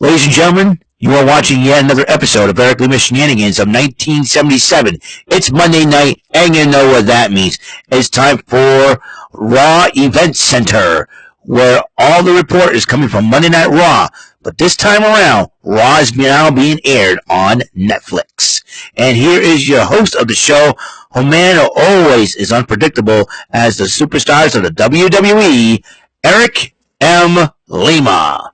Ladies and gentlemen, you are watching yet another episode of Lima Shenanigans of 1977. It's Monday night, and you know what that means. It's time for Raw Event Center, where all the report is coming from Monday Night Raw. But this time around, Raw is now being aired on Netflix. And here is your host of the show, who man who always is unpredictable as the superstars of the WWE, Eric M. Lima.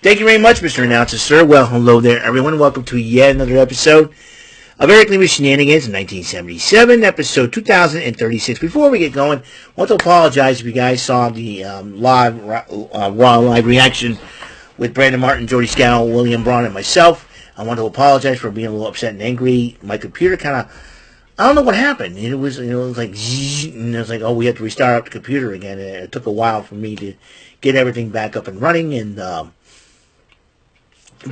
Thank you very much, Mr. Announcer, sir. Well, hello there, everyone. Welcome to yet another episode of Eric Lima Shenanigans in 1977, episode 2036. Before we get going, I want to apologize if you guys saw the Raw live reaction with Brandon Martin, Jordy Scow, William Braun, and myself. I want to apologize for being a little upset and angry. My computer kind of, I don't know what happened. It was like, and it was like, oh, we have to restart up the computer again. And it took a while for me to get everything back up and running, and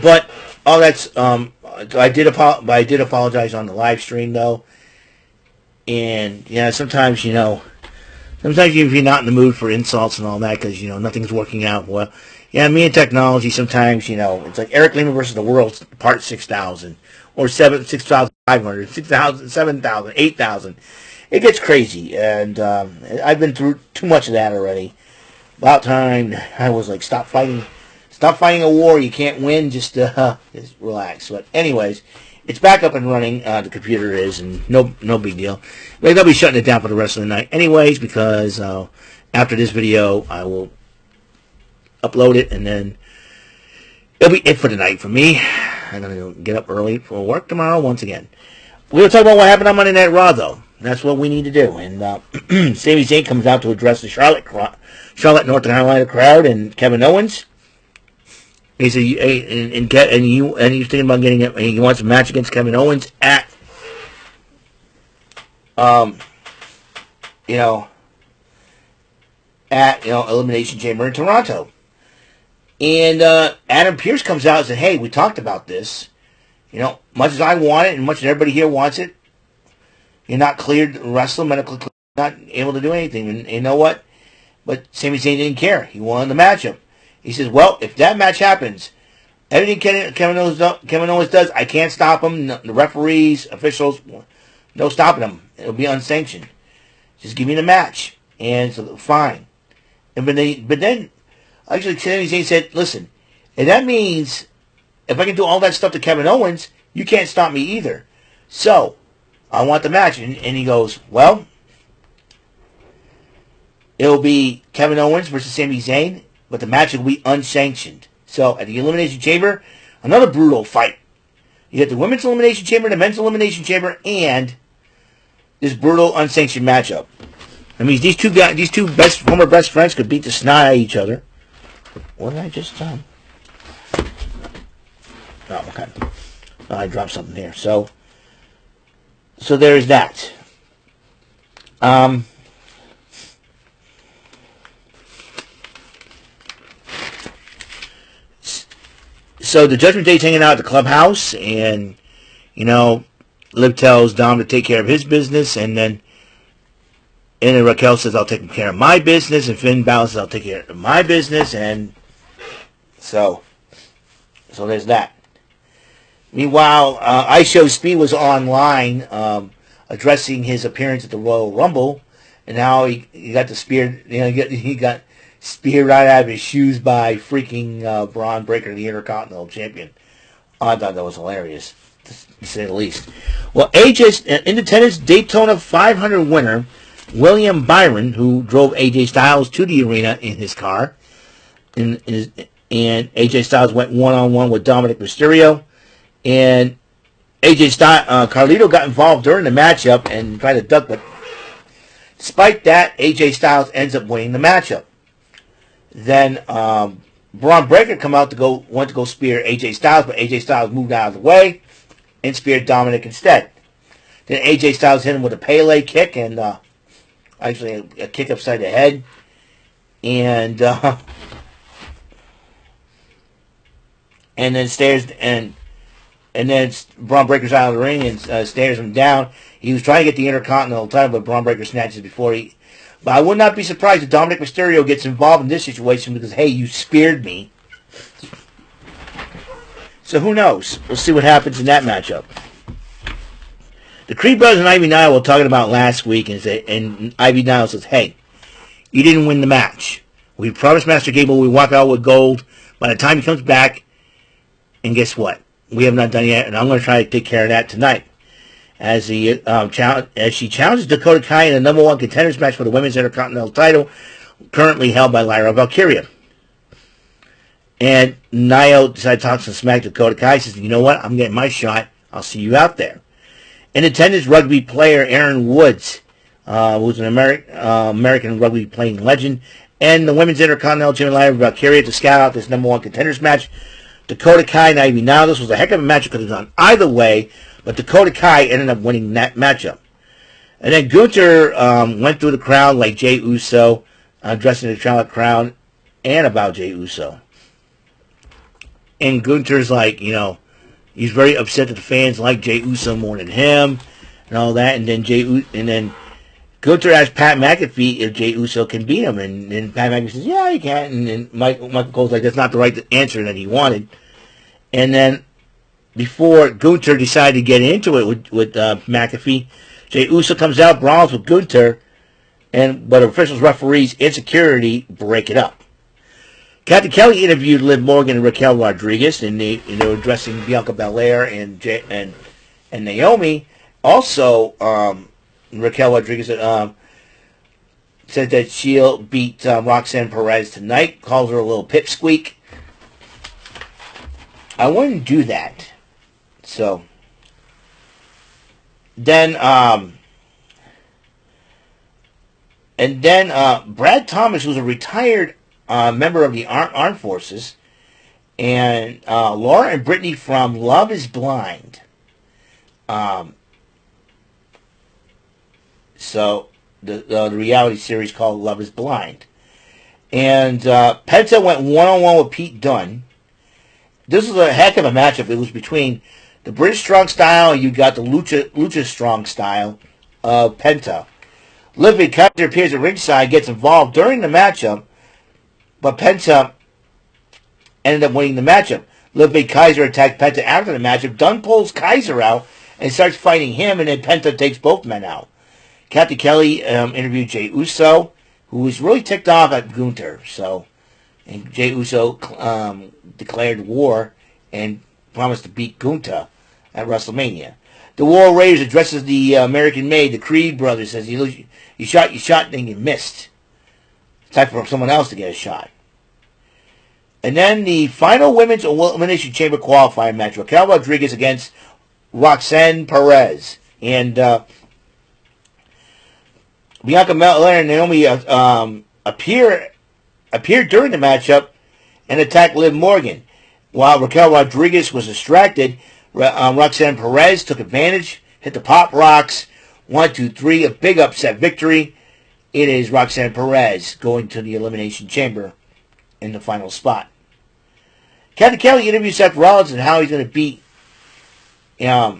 but all that's I did apologize on the live stream though, and yeah, sometimes if you're not in the mood for insults and all that because nothing's working out well. Yeah, me and technology sometimes it's like Eric Lima versus the World Part 6,000 or 6,500, 6,000, 7,000, 8,000. It gets crazy, and I've been through too much of that already. About time I was like, stop fighting a war you can't win, just relax. But anyways, it's back up and running, the computer is, and no big deal. Maybe they'll be shutting it down for the rest of the night anyways, because after this video, I will upload it, and then it'll be it for the night for me. I'm going to get up early for work tomorrow once again. We're going to talk about what happened on Monday Night Raw, though. That's what we need to do. And Sami Zayn comes out to address the Charlotte, North Carolina crowd, and Kevin Owens. He said, and he's thinking about getting it. He wants a match against Kevin Owens at, Elimination Chamber in Toronto. And Adam Pearce comes out and said, "Hey, we talked about this. Much as I want it, and much as everybody here wants it, you're not cleared to wrestle, medically not able to do anything. And you know what? But Sami Zayn didn't care. He wanted the matchup." He says, well, if that match happens, everything Kevin Owens does, I can't stop him. The referees, officials, no stopping him. It'll be unsanctioned. Just give me the match. And so, fine. But then, actually, Sami Zayn said, listen, and that means if I can do all that stuff to Kevin Owens, you can't stop me either. So, I want the match. And he goes, well, it'll be Kevin Owens versus Sami Zayn, but the match will be unsanctioned. So, at the Elimination Chamber, another brutal fight. You get the Women's Elimination Chamber, the Men's Elimination Chamber, and this brutal unsanctioned matchup. I mean, these two former best friends could beat the snot out of each other. What did I just Oh, okay. Oh, I dropped something here. So there's that. So the Judgment Day's hanging out at the clubhouse, and Liv tells Dom to take care of his business, and then Raquel says, "I'll take care of my business," and Finn Balor says, "I'll take care of my business," and so there's that. Meanwhile, IShow's Speed was online addressing his appearance at the Royal Rumble, and now he got the spear. He got speared right out of his shoes by freaking Braun Breaker, the Intercontinental Champion. I thought that was hilarious, to say the least. Well, AJ's Independence Daytona 500 winner, William Byron, who drove AJ Styles to the arena in his car, and AJ Styles went one-on-one with Dominic Mysterio, and Carlito got involved during the matchup and tried to duck, but despite that, AJ Styles ends up winning the matchup. Then Braun Breaker went to go spear AJ Styles, but AJ Styles moved out of the way and speared Dominic instead. Then AJ Styles hit him with a Pele kick, and actually a kick upside the head, and then then Braun Breaker's out of the ring and stares him down. He was trying to get the Intercontinental title, but Braun Breaker snatches before he. But I would not be surprised if Dominic Mysterio gets involved in this situation because, hey, you speared me. So who knows? We'll see what happens in that matchup. The Creed brothers and Ivy Nile were talking about last week, and Ivy Nile says, hey, you didn't win the match. We promised Master Gable we walk out with gold by the time he comes back, and guess what? We have not done it yet, and I'm going to try to take care of that tonight. As she challenges Dakota Kai in the number one contenders match for the women's Intercontinental title, currently held by Lyra Valkyria. And Nio decides to talk some smack to Dakota Kai. Says, you know what? I'm getting my shot. I'll see you out there. In attendance, rugby player Aaron Woods, who's an American rugby playing legend, and the women's Intercontinental champion Lyra Valkyria to scout out this number one contenders match. Dakota Kai and Ivy. Now, this was a heck of a match. It could have gone either way, but Dakota Kai ended up winning that matchup. And then Gunther went through the crowd like Jey Uso, addressing the crowd and about Jey Uso. And Gunther's like, he's very upset that the fans like Jey Uso more than him and all that. And then Gunther asked Pat McAfee if Jey Uso can beat him. And Pat McAfee says, yeah, he can. And then Michael Cole's like, that's not the right answer that he wanted. And then before Gunther decided to get into it with McAfee, Jey Uso comes out, brawls with Gunther, but officials, referees, and security break it up. Captain Kelly interviewed Liv Morgan and Raquel Rodriguez, and they were addressing Bianca Belair and Naomi. Also, Raquel Rodriguez said that she'll beat Roxanne Perez tonight. Calls her a little pipsqueak. I wouldn't do that. So then, Brad Thomas, who's a retired member of the Armed Forces, and Laura and Brittany from Love is Blind. So the reality series called Love is Blind. And Penta went one-on-one with Pete Dunne. This was a heck of a matchup. It was between the British Strong Style, and you got the Lucha Strong Style of Penta. Liv Kaiser appears at ringside, gets involved during the matchup, but Penta ended up winning the matchup. Liv Kaiser attacked Penta after the matchup. Dunne pulls Kaiser out and starts fighting him, and then Penta takes both men out. Captain Kelly interviewed Jey Uso, who was really ticked off at Gunther. And Jey Uso declared war and promised to beat Gunther at WrestleMania. The War Raiders addresses the American Maid, the Creed brothers, says, you shot, then you missed. It's time for someone else to get a shot. And then the final women's Elimination Chamber qualifier match, Raquel Rodriguez against Roxanne Perez. And Bianca Belair and Naomi appeared during the matchup and attacked Liv Morgan. While Raquel Rodriguez was distracted, Roxanne Perez took advantage, hit the pop rocks. 1, 2, 3, a big upset victory. It is Roxanne Perez going to the Elimination Chamber in the final spot. Captain Kelly interviewed Seth Rollins and how he's going to beat, how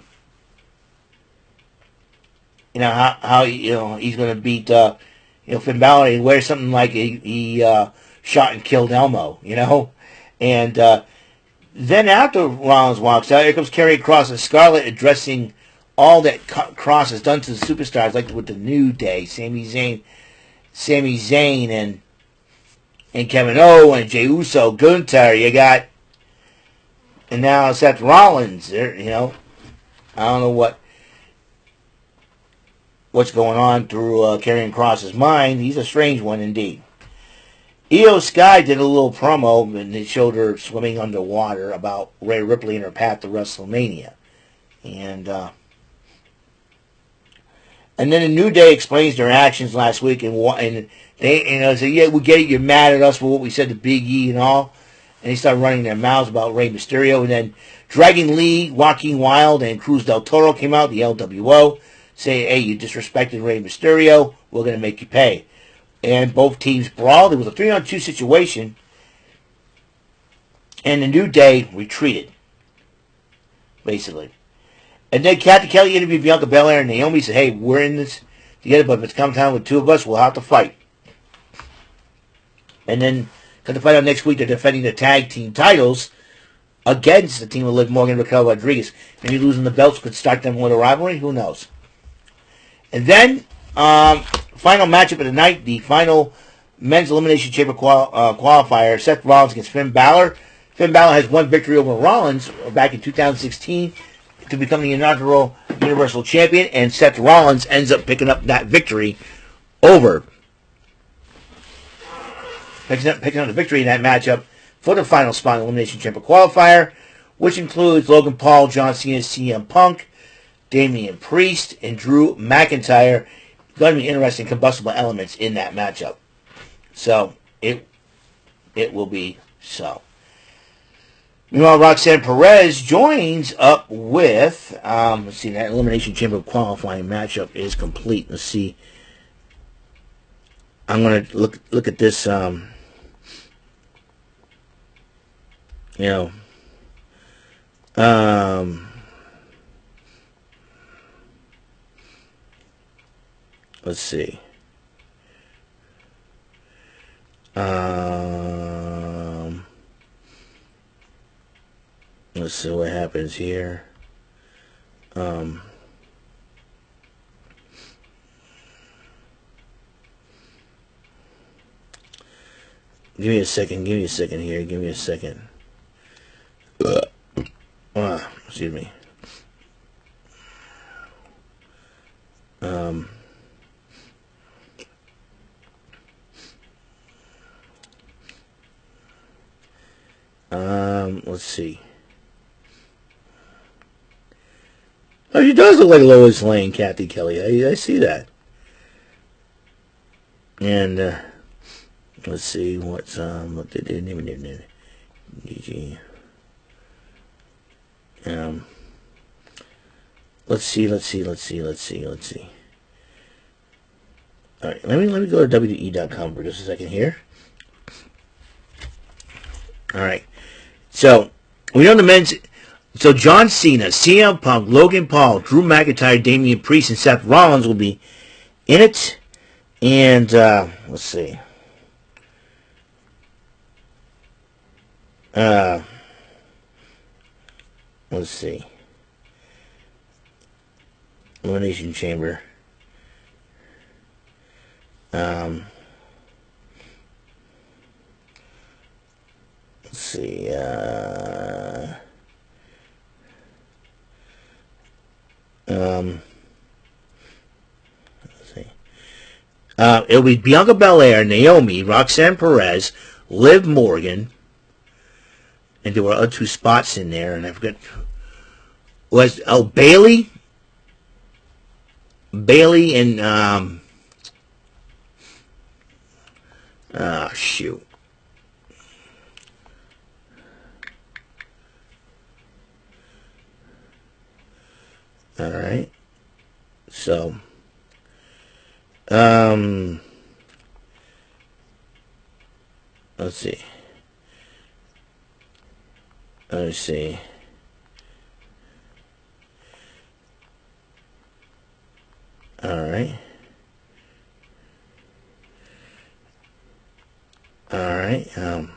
he's going to beat, Finn Balor and wear something like he shot and killed Elmo, and then after Rollins walks out, here comes Karrion Kross and Scarlett addressing all that Kross has done to the superstars, like with the New Day, Sami Zayn, and Kevin Owens, Jey Uso, Gunther. You got, and now Seth Rollins. I don't know what's going on through Karrion Kross's mind. He's a strange one indeed. Io Sky did a little promo, and they showed her swimming underwater about Rhea Ripley and her path to WrestleMania. And then the New Day explains their actions last week, and they say, yeah, we get it, you're mad at us for what we said to Big E and all. And they start running their mouths about Rey Mysterio. And then Dragon Lee, Joaquin Wilde, and Cruz del Toro came out, the LWO, saying, hey, you disrespected Rey Mysterio, we're going to make you pay. And both teams brawled. It was a 3-on-2 situation. And the New Day retreated, basically. And then Captain Kelly interviewed Bianca Belair, and Naomi said, hey, we're in this together, but if it's come time with two of us, we'll have to fight. And then Got to find out next week. They're defending the tag team titles against the team of Liv Morgan and Raquel Rodriguez. Maybe losing the belts could start them with a rivalry. Who knows? And then, final matchup of the night, the final men's Elimination Chamber qualifier, Seth Rollins against Finn Balor. Finn Balor has one victory over Rollins back in 2016 to become the inaugural Universal Champion, and Seth Rollins ends up picking up that victory over. Picking up the victory in that matchup for the final spot in the Elimination Chamber qualifier, which includes Logan Paul, John Cena, CM Punk, Damian Priest, and Drew McIntyre. Going to be interesting combustible elements in that matchup. So, it will be so. Meanwhile, Roxanne Perez joins up with, let's see, that Elimination Chamber qualifying matchup is complete. Let's see. I'm going to look at this, let's see. Let's see what happens here. Give me a second here. Give me a second. Excuse me. Let's see. Oh, she does look like Lois Lane, Kathy Kelly. I see that. And let's see what's what they did. DG. Let's see. All right, let me go to WWE.com for just a second here. All right, so we know the men's. So John Cena, CM Punk, Logan Paul, Drew McIntyre, Damian Priest, and Seth Rollins will be in it. And let's see. Let's see. Elimination Chamber. Let's see. Let's see. It'll be Bianca Belair, Naomi, Roxanne Perez, Liv Morgan, and there were other two spots in there, and I forget. Was Bailey and shoot. All right. So, let's see. Let's see. All right. All right. All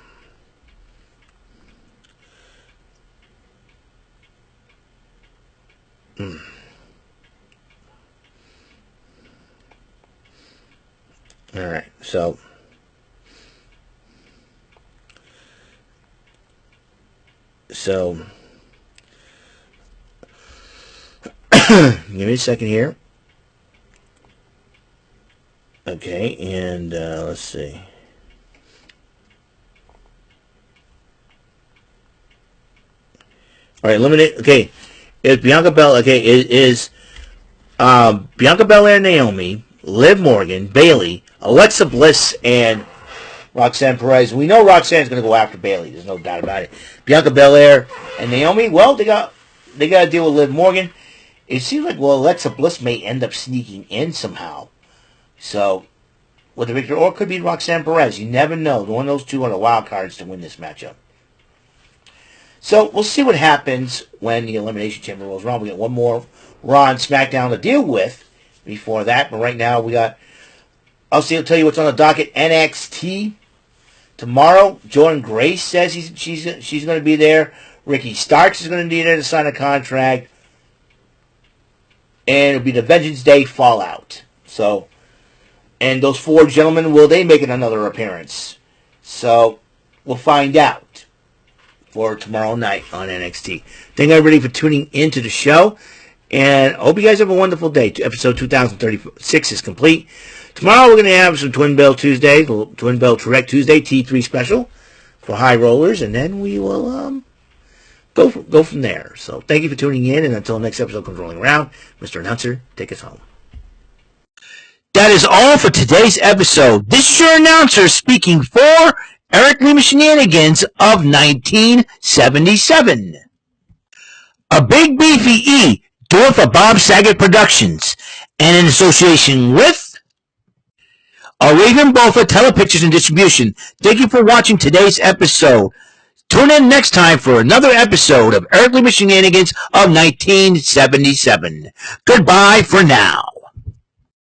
right. So, give me a second here. Okay, and let's see. All right, eliminate. Okay, it's Bianca Belair. Okay, it is Bianca Belair, Naomi, Liv Morgan, Bailey, Alexa Bliss, and Roxanne Perez. We know Roxanne's going to go after Bailey. There's no doubt about it. Bianca Belair and Naomi. Well, they got to deal with Liv Morgan. It seems like Alexa Bliss may end up sneaking in somehow. So, with the victor, or it could be Roxanne Perez. You never know. One of those two are the wild cards to win this matchup. So, we'll see what happens when the Elimination Chamber rolls around. We got one more Raw and SmackDown to deal with before that. But right now, we got... I'll tell you what's on the docket. NXT Tomorrow, Jordan Grace says she's going to be there. Ricky Starks is going to be there to sign a contract. And it'll be the Vengeance Day Fallout. So, and those 4 gentlemen, will they make another appearance? So, we'll find out for tomorrow night on NXT. Thank everybody for tuning into the show. And I hope you guys have a wonderful day. Episode 2036 is complete. Tomorrow we're going to have some Twin Bell Tuesday, Twin Bell Trek Tuesday T3 special for high rollers. And then we will go from there. So thank you for tuning in. And until the next episode comes rolling around, Mr. Announcer, take us home. That is all for today's episode. This is your announcer speaking for Eric Lima Shenanigans of 1977. A Big Beefy E, do it for Bob Saget Productions, and in association with a Raven Bofa Telepictures and Distribution. Thank you for watching today's episode. Tune in next time for another episode of Eric Lima Shenanigans of 1977. Goodbye for now.